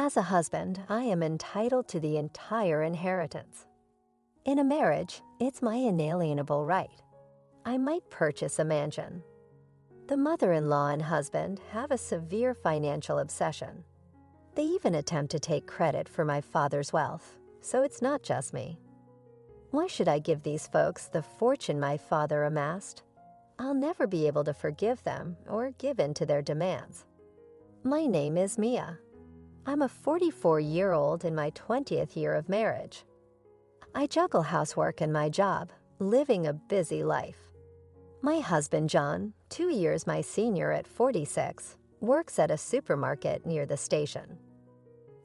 As a husband, I am entitled to the entire inheritance. In a marriage, it's my inalienable right. I might purchase a mansion. The mother-in-law and husband have a severe financial obsession. They even attempt to take credit for my father's wealth, so it's not just me. Why should I give these folks the fortune my father amassed? I'll never be able to forgive them or give in to their demands. My name is Mia. I'm a 44-year-old in my 20th year of marriage. I juggle housework and my job, living a busy life. My husband, John, 2 years my senior at 46, works at a supermarket near the station.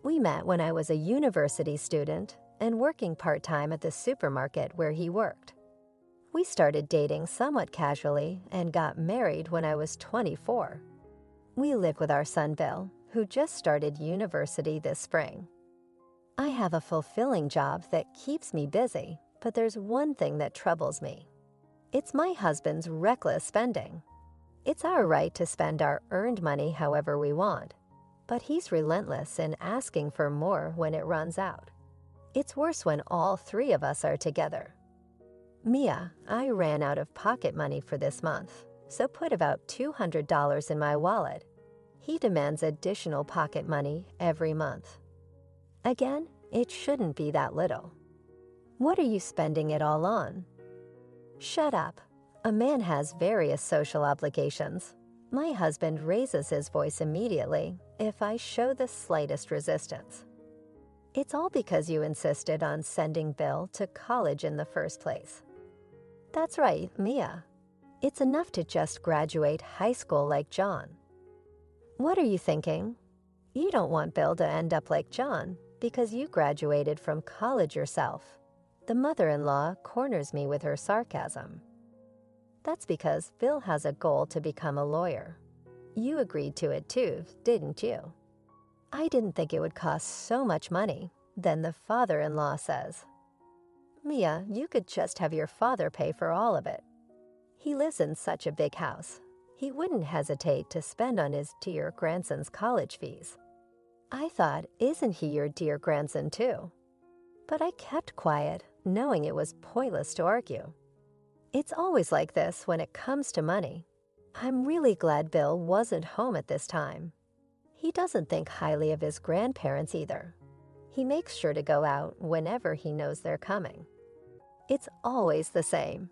We met when I was a university student and working part-time at the supermarket where he worked. We started dating somewhat casually and got married when I was 24. We live with our son, Bill, who just started university this spring. I have a fulfilling job that keeps me busy, but there's one thing that troubles me. It's my husband's reckless spending. It's our right to spend our earned money however we want, but he's relentless in asking for more when it runs out. It's worse when all three of us are together. Mia, I ran out of pocket money for this month, so put about $200 in my wallet. He demands additional pocket money every month. Again, it shouldn't be that little. What are you spending it all on? Shut up. A man has various social obligations. My husband raises his voice immediately if I show the slightest resistance. It's all because you insisted on sending Bill to college in the first place. That's right, Mia. It's enough to just graduate high school like John. What are you thinking? You don't want Bill to end up like John because you graduated from college yourself. The mother-in-law corners me with her sarcasm. That's because Bill has a goal to become a lawyer. You agreed to it too, didn't you? I didn't think it would cost so much money. Then the father-in-law says, Mia, you could just have your father pay for all of it. He lives in such a big house. He wouldn't hesitate to spend on his dear grandson's college fees. I thought, isn't he your dear grandson too? But I kept quiet, knowing it was pointless to argue. It's always like this when it comes to money. I'm really glad Bill wasn't home at this time. He doesn't think highly of his grandparents either. He makes sure to go out whenever he knows they're coming. It's always the same.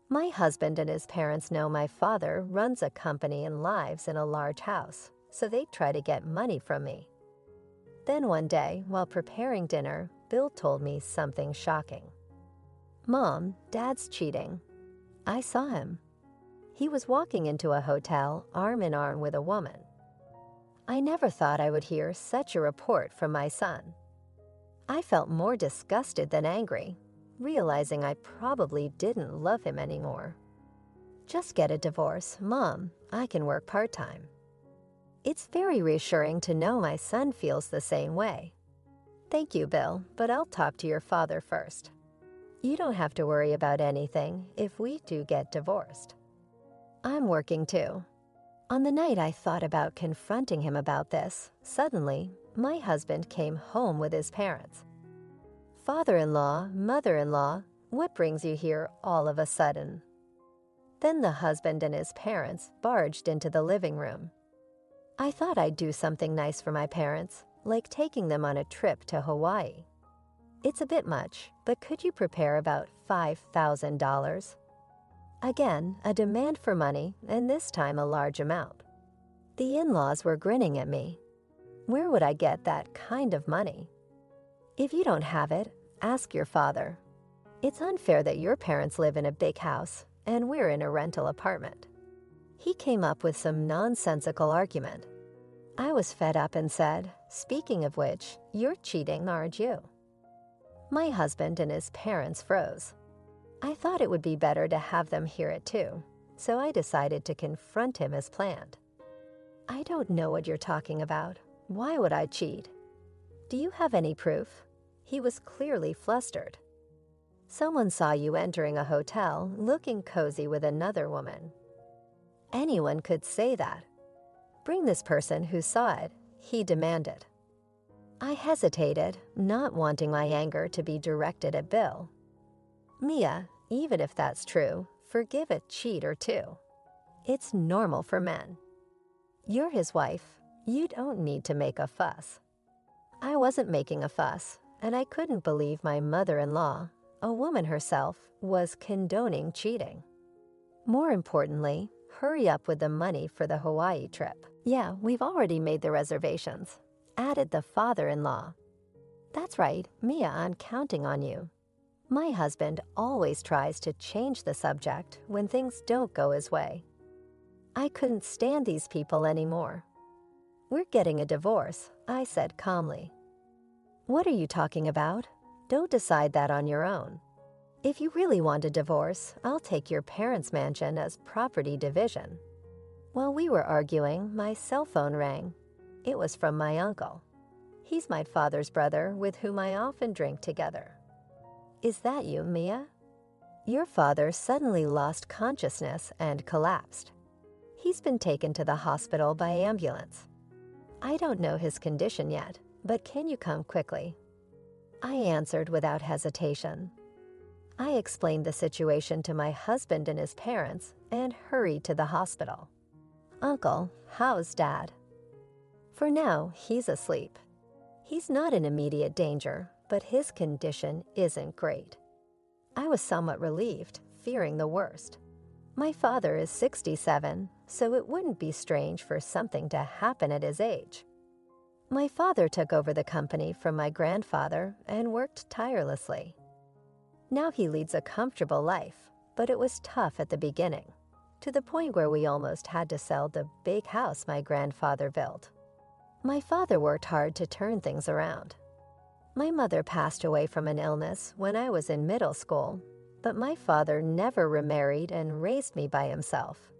My husband and his parents know my father runs a company and lives in a large house, so they try to get money from me. Then one day, while preparing dinner, Bill told me something shocking. Mom, Dad's cheating. I saw him. He was walking into a hotel arm in arm with a woman. I never thought I would hear such a report from my son. I felt more disgusted than angry, realizing I probably didn't love him anymore. Just get a divorce, Mom. I can work part-time. It's very reassuring to know my son feels the same way. Thank you, Bill, but I'll talk to your father first. You don't have to worry about anything if we do get divorced. I'm working too. On the night I thought about confronting him about this, suddenly, my husband came home with his parents. Father-in-law, mother-in-law, what brings you here all of a sudden? Then the husband and his parents barged into the living room. I thought I'd do something nice for my parents, like taking them on a trip to Hawaii. It's a bit much, but could you prepare about $5,000? Again, a demand for money, and this time a large amount. The in-laws were grinning at me. Where would I get that kind of money? If you don't have it, ask your father. It's unfair that your parents live in a big house, and we're in a rental apartment. He came up with some nonsensical argument. I was fed up and said, speaking of which, you're cheating, aren't you? My husband and his parents froze. I thought it would be better to have them hear it too, so I decided to confront him as planned. I don't know what you're talking about. Why would I cheat? Do you have any proof? He was clearly flustered. Someone saw you entering a hotel looking cozy with another woman. Anyone could say that. Bring this person who saw it, he demanded. I hesitated, not wanting my anger to be directed at Bill. Mia, even if that's true, forgive a cheat or two. It's normal for men. You're his wife. You don't need to make a fuss. I wasn't making a fuss, and I couldn't believe my mother-in-law, a woman herself, was condoning cheating. More importantly, hurry up with the money for the Hawaii trip. Yeah, we've already made the reservations. Added the father-in-law. That's right, Mia, I'm counting on you. My husband always tries to change the subject when things don't go his way. I couldn't stand these people anymore. We're getting a divorce, I said calmly. What are you talking about? Don't decide that on your own. If you really want a divorce, I'll take your parents' mansion as property division. While we were arguing, my cell phone rang. It was from my uncle. He's my father's brother with whom I often drink together. Is that you, Mia? Your father suddenly lost consciousness and collapsed. He's been taken to the hospital by ambulance. I don't know his condition yet, but can you come quickly? I answered without hesitation. I explained the situation to my husband and his parents and hurried to the hospital. Uncle, how's Dad? For now, he's asleep. He's not in immediate danger, but his condition isn't great. I was somewhat relieved, fearing the worst. My father is 67, so it wouldn't be strange for something to happen at his age. My father took over the company from my grandfather and worked tirelessly. Now he leads a comfortable life, but it was tough at the beginning, to the point where we almost had to sell the big house my grandfather built. My father worked hard to turn things around. My mother passed away from an illness when I was in middle school, but my father never remarried and raised me by himself.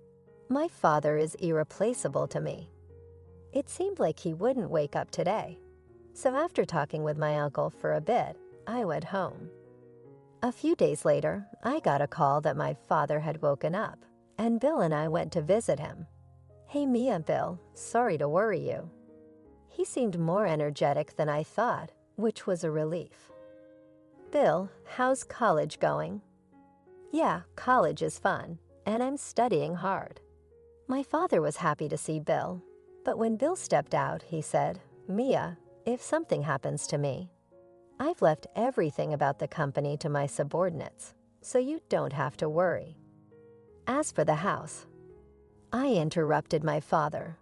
My father is irreplaceable to me. It seemed like he wouldn't wake up today, so after talking with my uncle for a bit, I went home. A few days later, I got a call that my father had woken up, and Bill and I went to visit him. Hey, Mia, Bill, sorry to worry you. He seemed more energetic than I thought, which was a relief. Bill, how's college going? Yeah, college is fun, and I'm studying hard. My father was happy to see Bill, but when Bill stepped out, he said, Mia, if something happens to me, I've left everything about the company to my subordinates, so you don't have to worry. As for the house, I interrupted my father.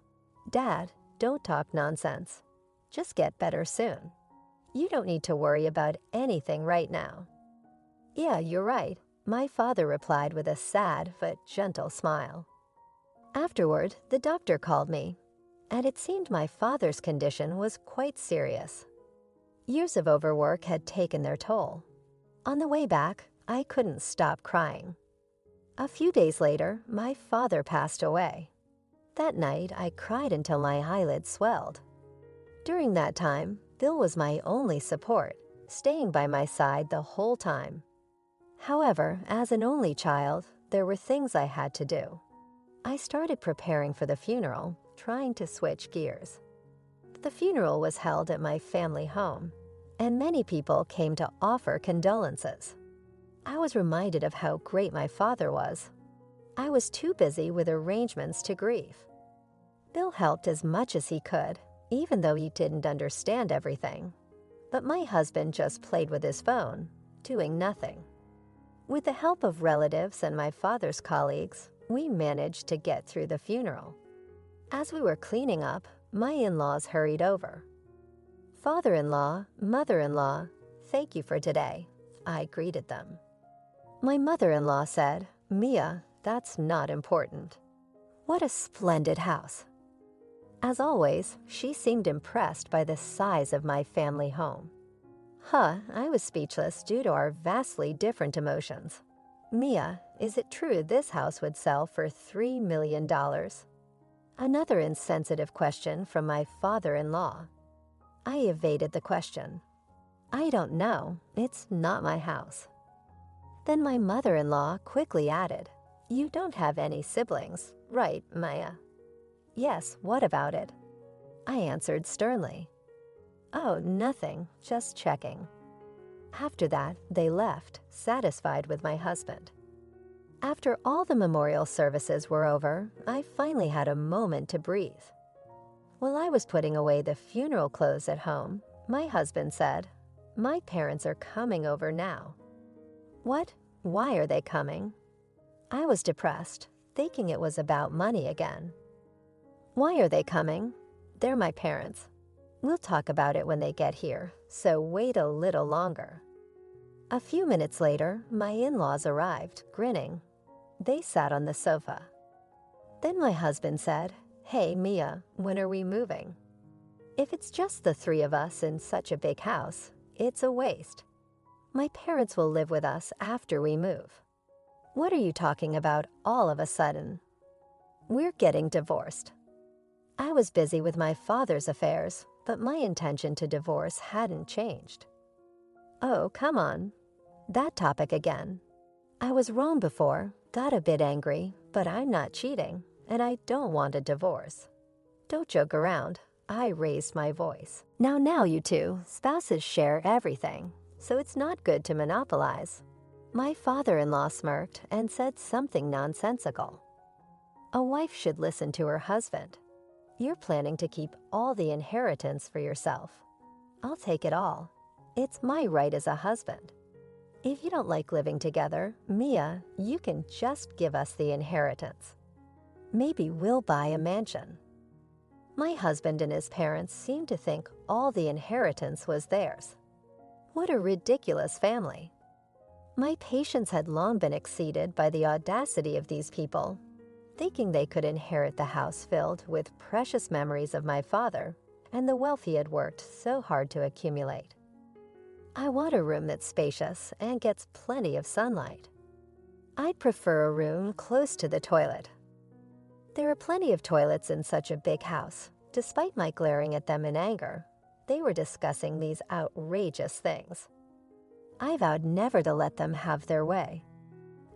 Dad, don't talk nonsense. Just get better soon. You don't need to worry about anything right now. Yeah, you're right, my father replied with a sad but gentle smile. Afterward, the doctor called me, and it seemed my father's condition was quite serious. Years of overwork had taken their toll. On the way back, I couldn't stop crying. A few days later, my father passed away. That night, I cried until my eyelids swelled. During that time, Bill was my only support, staying by my side the whole time. However, as an only child, there were things I had to do. I started preparing for the funeral, trying to switch gears. The funeral was held at my family home, and many people came to offer condolences. I was reminded of how great my father was. I was too busy with arrangements to grieve. Bill helped as much as he could, even though he didn't understand everything. But my husband just played with his phone, doing nothing. With the help of relatives and my father's colleagues, we managed to get through the funeral. As we were cleaning up, my in-laws hurried over. Father-in-law, mother-in-law, thank you for today, I greeted them. My mother-in-law said, Mia, that's not important. What a splendid house. As always, she seemed impressed by the size of my family home. I was speechless due to our vastly different emotions. Mia, is it true this house would sell for $3 million? Another insensitive question from my father-in-law. I evaded the question. I don't know, it's not my house. Then my mother-in-law quickly added, you don't have any siblings, right, Maya? Yes, what about it? I answered sternly. "Oh, nothing, just checking." After that, they left, satisfied with my husband. After all the memorial services were over, I finally had a moment to breathe. While I was putting away the funeral clothes at home, my husband said, "My parents are coming over now." What? Why are they coming? I was depressed, thinking it was about money again. Why are they coming? They're my parents. We'll talk about it when they get here, so wait a little longer. A few minutes later, my in-laws arrived, grinning. They sat on the sofa. Then my husband said, "Hey, Mia, when are we moving?" If it's just the three of us in such a big house, it's a waste. My parents will live with us after we move. What are you talking about all of a sudden? We're getting divorced. I was busy with my father's affairs, but my intention to divorce hadn't changed. Oh, come on. That topic again. I was wrong before, got a bit angry, but I'm not cheating, and I don't want a divorce. Don't joke around. I raised my voice. Now, you two, spouses share everything, so it's not good to monopolize. My father-in-law smirked and said something nonsensical. A wife should listen to her husband. You're planning to keep all the inheritance for yourself. I'll take it all. It's my right as a husband. If you don't like living together, Mia, you can just give us the inheritance. Maybe we'll buy a mansion. My husband and his parents seemed to think all the inheritance was theirs. What a ridiculous family. My patience had long been exceeded by the audacity of these people, thinking they could inherit the house filled with precious memories of my father and the wealth he had worked so hard to accumulate. I want a room that's spacious and gets plenty of sunlight. I'd prefer a room close to the toilet. There are plenty of toilets in such a big house. Despite my glaring at them in anger, they were discussing these outrageous things. I vowed never to let them have their way.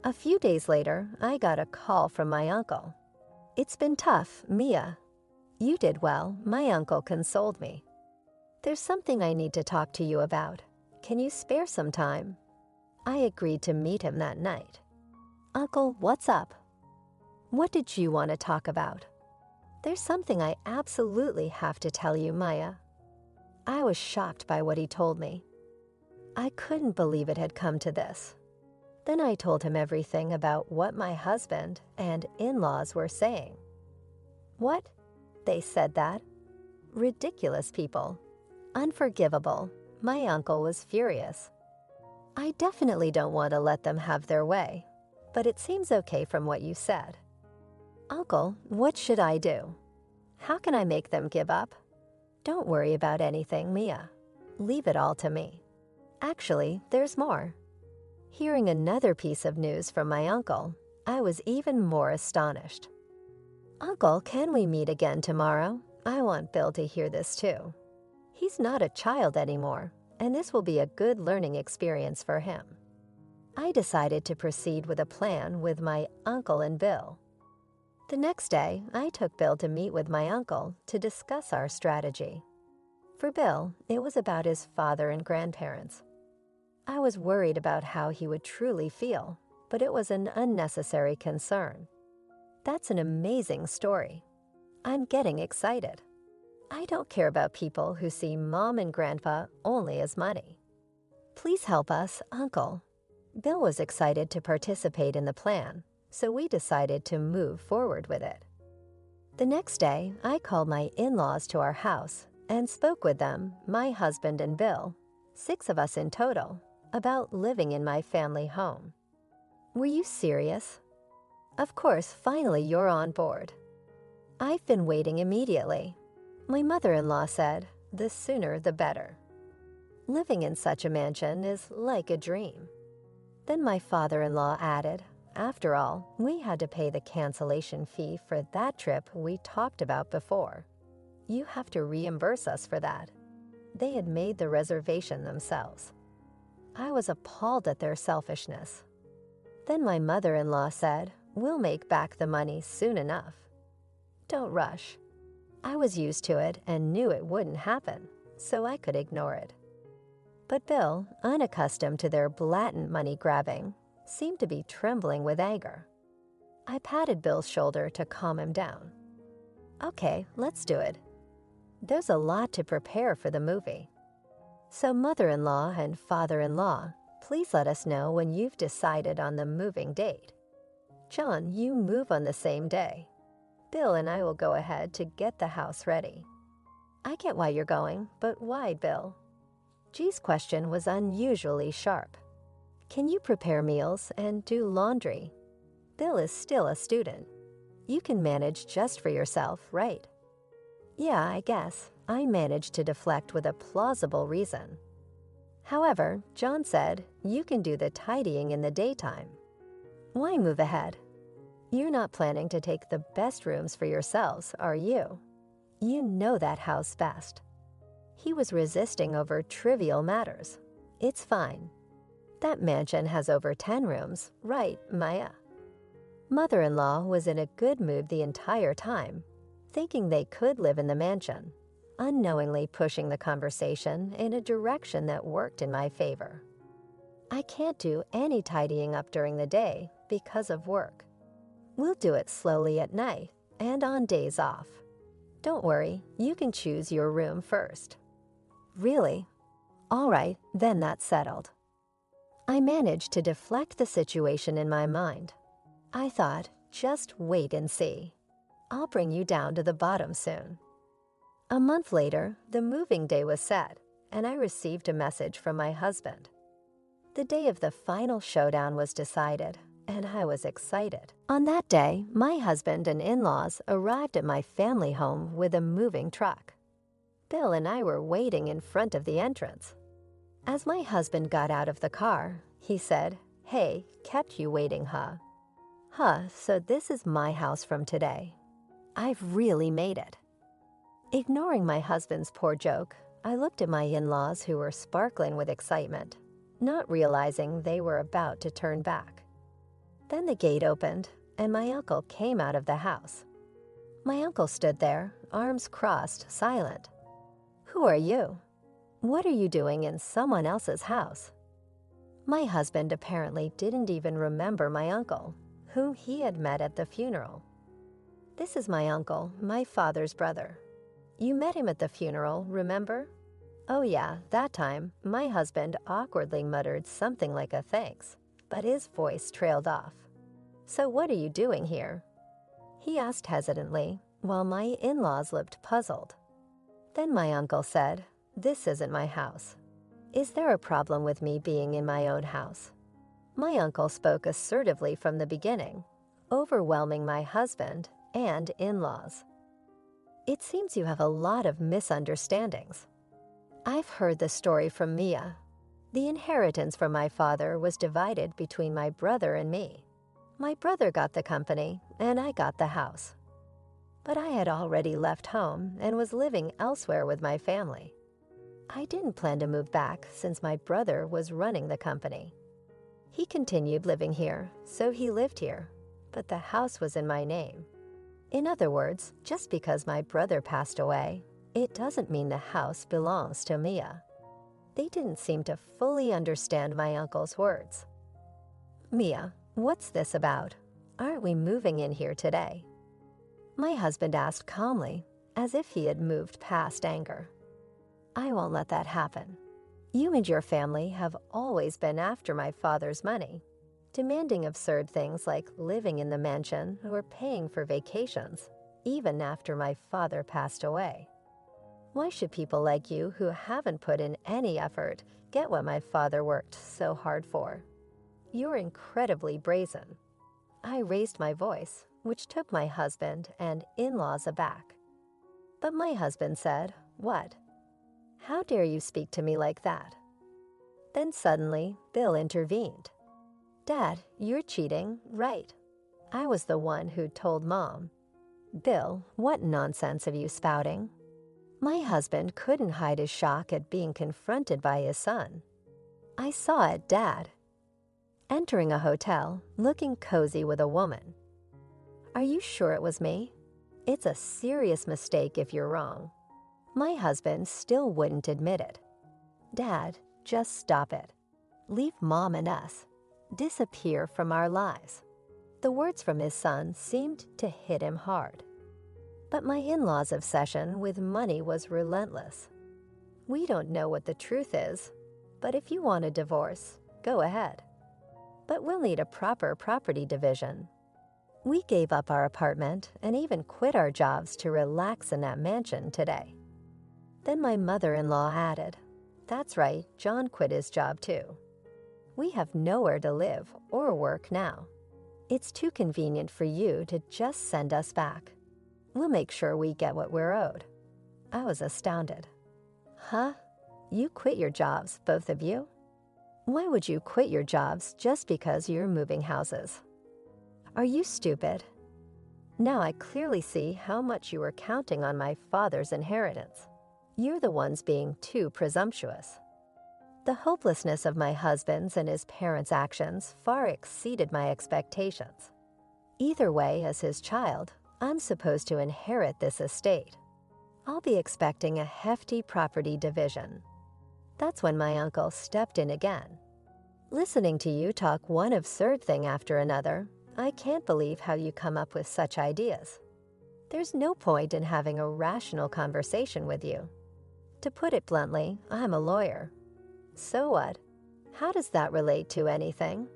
A few days later, I got a call from my uncle. "It's been tough, Mia." "You did well," my uncle consoled me. "There's something I need to talk to you about. Can you spare some time?" I agreed to meet him that night. "Uncle, what's up?" "What did you want to talk about?" "There's something I absolutely have to tell you, Maya." I was shocked by what he told me. I couldn't believe it had come to this. Then I told him everything about what my husband and in-laws were saying. What? They said that? Ridiculous people. Unforgivable. My uncle was furious. I definitely don't want to let them have their way, but it seems okay from what you said. Uncle, what should I do? How can I make them give up? Don't worry about anything, Mia. Leave it all to me. Actually, there's more. Hearing another piece of news from my uncle, I was even more astonished. Uncle, can we meet again tomorrow? I want Bill to hear this too. He's not a child anymore, and this will be a good learning experience for him. I decided to proceed with a plan with my uncle and Bill. The next day, I took Bill to meet with my uncle to discuss our strategy. For Bill, it was about his father and grandparents. I was worried about how he would truly feel, but it was an unnecessary concern. That's an amazing story. I'm getting excited. I don't care about people who see Mom and Grandpa only as money. Please help us, Uncle. Bill was excited to participate in the plan, so we decided to move forward with it. The next day, I called my in-laws to our house and spoke with them, my husband and Bill, 6 of us in total, about living in my family home. Were you serious? Of course, finally you're on board. I've been waiting immediately. My mother-in-law said, the sooner the better. Living in such a mansion is like a dream. Then my father-in-law added, after all, we had to pay the cancellation fee for that trip we talked about before. You have to reimburse us for that. They had made the reservation themselves. I was appalled at their selfishness. Then my mother-in-law said, we'll make back the money soon enough. Don't rush. I was used to it and knew it wouldn't happen, so I could ignore it. But Bill, unaccustomed to their blatant money grabbing, seemed to be trembling with anger. I patted Bill's shoulder to calm him down. Okay, let's do it. There's a lot to prepare for the movie. So mother-in-law and father-in-law, please let us know when you've decided on the moving date. John, you move on the same day. Bill and I will go ahead to get the house ready. I get why you're going, but why, Bill? G's question was unusually sharp. Can you prepare meals and do laundry? Bill is still a student. You can manage just for yourself, right? Yeah, I guess. I managed to deflect with a plausible reason. However, John said, you can do the tidying in the daytime. Why move ahead? You're not planning to take the best rooms for yourselves, are you? You know that house best. He was resisting over trivial matters. It's fine. That mansion has over 10 rooms, right, Maya? Mother-in-law was in a good mood the entire time, thinking they could live in the mansion, unknowingly pushing the conversation in a direction that worked in my favor. I can't do any tidying up during the day because of work. We'll do it slowly at night and on days off. Don't worry, you can choose your room first. Really? All right, then that's settled. I managed to deflect the situation in my mind. I thought, just wait and see. I'll bring you down to the bottom soon. A month later, the moving day was set, and I received a message from my husband. The day of the final showdown was decided, and I was excited. On that day, my husband and in-laws arrived at my family home with a moving truck. Bill and I were waiting in front of the entrance. As my husband got out of the car, he said, "Hey, kept you waiting, huh? Huh, so this is my house from today. I've really made it." Ignoring my husband's poor joke, I looked at my in-laws who were sparkling with excitement, not realizing they were about to turn back. Then the gate opened, and my uncle came out of the house. My uncle stood there, arms crossed, silent. Who are you? What are you doing in someone else's house? My husband apparently didn't even remember my uncle, whom he had met at the funeral. This is my uncle, my father's brother. You met him at the funeral, remember? Oh yeah, that time, my husband awkwardly muttered something like a thanks, but his voice trailed off. So what are you doing here? He asked hesitantly, while my in-laws looked puzzled. Then my uncle said, "This isn't my house. Is there a problem with me being in my own house?" My uncle spoke assertively from the beginning, overwhelming my husband and in-laws. It seems you have a lot of misunderstandings. I've heard the story from Mia. The inheritance from my father was divided between my brother and me. My brother got the company, and I got the house. But I had already left home and was living elsewhere with my family. I didn't plan to move back since my brother was running the company. He continued living here, so he lived here, but the house was in my name. In other words, just because my brother passed away, it doesn't mean the house belongs to Mia. They didn't seem to fully understand my uncle's words. Mia, what's this about? Aren't we moving in here today? My husband asked calmly, as if he had moved past anger. I won't let that happen. You and your family have always been after my father's money, demanding absurd things like living in the mansion or paying for vacations, even after my father passed away. Why should people like you who haven't put in any effort get what my father worked so hard for? You're incredibly brazen. I raised my voice, which took my husband and in-laws aback. But my husband said, "What? How dare you speak to me like that?" Then suddenly, Bill intervened. "Dad, you're cheating, right? I was the one who told Mom." "Bill, what nonsense are you spouting?" My husband couldn't hide his shock at being confronted by his son. "I saw it, Dad." Entering a hotel, looking cozy with a woman. "Are you sure it was me? It's a serious mistake if you're wrong." My husband still wouldn't admit it. Dad, just stop it. Leave Mom and us. Disappear from our lives. The words from his son seemed to hit him hard. But my in-laws' obsession with money was relentless. We don't know what the truth is, but if you want a divorce, go ahead. But we'll need a proper property division. We gave up our apartment and even quit our jobs to relax in that mansion today. Then my mother-in-law added, "That's right, John quit his job too. We have nowhere to live or work now. It's too convenient for you to just send us back. We'll make sure we get what we're owed." I was astounded. Huh? You quit your jobs, both of you? Why would you quit your jobs just because you're moving houses? Are you stupid? Now I clearly see how much you were counting on my father's inheritance. You're the ones being too presumptuous. The hopelessness of my husband's and his parents' actions far exceeded my expectations. Either way, as his child, I'm supposed to inherit this estate. I'll be expecting a hefty property division. That's when my uncle stepped in again. Listening to you talk one absurd thing after another, I can't believe how you come up with such ideas. There's no point in having a rational conversation with you. To put it bluntly, I'm a lawyer. So what? How does that relate to anything?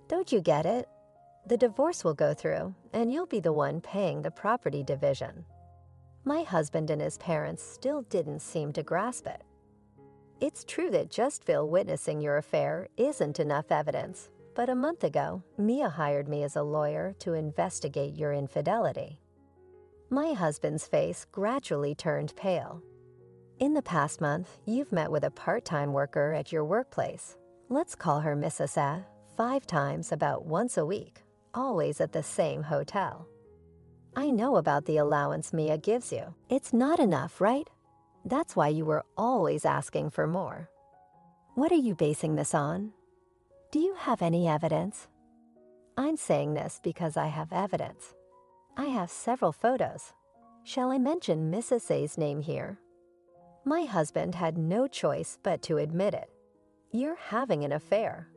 Don't you get it? The divorce will go through, and you'll be the one paying the property division. My husband and his parents still didn't seem to grasp it. It's true that just Phil witnessing your affair isn't enough evidence, but a month ago, Mia hired me as a lawyer to investigate your infidelity. My husband's face gradually turned pale. In the past month, you've met with a part-time worker at your workplace. Let's call her Mrs. A, 5 times about once a week, always at the same hotel. I know about the allowance Mia gives you. It's not enough, right? That's why you were always asking for more. What are you basing this on? Do you have any evidence? I'm saying this because I have evidence. I have several photos. Shall I mention Mrs. A's name here? My husband had no choice but to admit it. You're having an affair.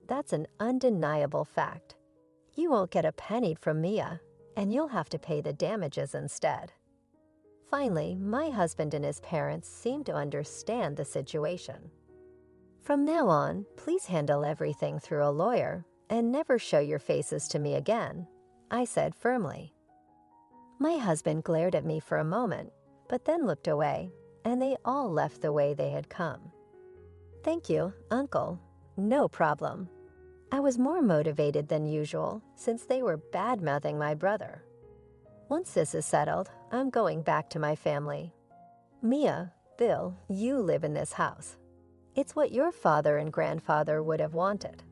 That's an undeniable fact. You won't get a penny from Mia, and you'll have to pay the damages instead. Finally, my husband and his parents seem to understand the situation. From now on, please handle everything through a lawyer and never show your faces to me again, I said firmly. My husband glared at me for a moment, but then looked away, and they all left the way they had come. Thank you, Uncle. No problem. I was more motivated than usual since they were bad-mouthing my brother. Once this is settled, I'm going back to my family. Mia, Bill, you live in this house. It's what your father and grandfather would have wanted.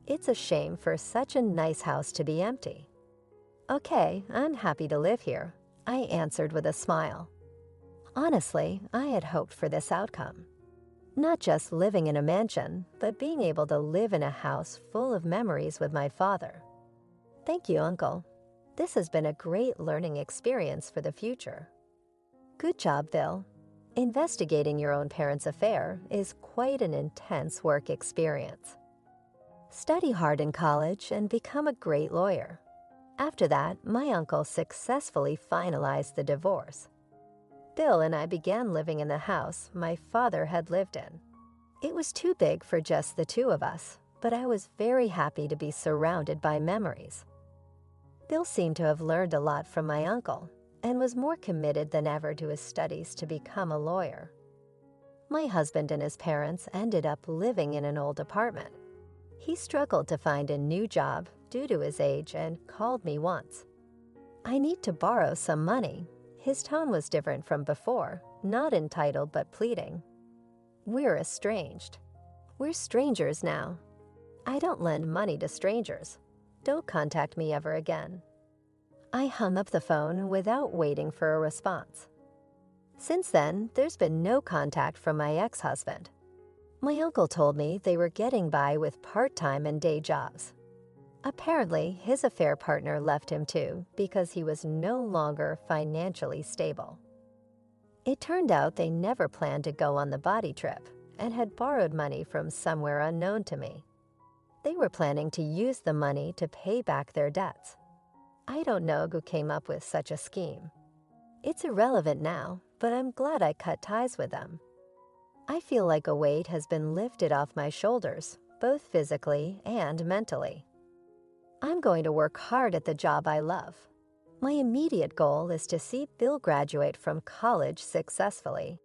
It's a shame for such a nice house to be empty. Okay, I'm happy to live here, I answered with a smile. Honestly, I had hoped for this outcome. Not just living in a mansion, but being able to live in a house full of memories with my father. Thank you, Uncle. This has been a great learning experience for the future. Good job, Bill. Investigating your own parents' affair is quite an intense work experience. Study hard in college and become a great lawyer. After that, my uncle successfully finalized the divorce. Bill and I began living in the house my father had lived in. It was too big for just the two of us, but I was very happy to be surrounded by memories. Bill seemed to have learned a lot from my uncle and was more committed than ever to his studies to become a lawyer. My husband and his parents ended up living in an old apartment. He struggled to find a new job due to his age and called me once. I need to borrow some money. His tone was different from before, not entitled but pleading. We're estranged. We're strangers now. I don't lend money to strangers. Don't contact me ever again. I hung up the phone without waiting for a response. Since then, there's been no contact from my ex-husband. My uncle told me they were getting by with part-time and day jobs. Apparently, his affair partner left him too because he was no longer financially stable. It turned out they never planned to go on the body trip and had borrowed money from somewhere unknown to me. They were planning to use the money to pay back their debts. I don't know who came up with such a scheme. It's irrelevant now, but I'm glad I cut ties with them. I feel like a weight has been lifted off my shoulders, both physically and mentally. I'm going to work hard at the job I love. My immediate goal is to see Bill graduate from college successfully.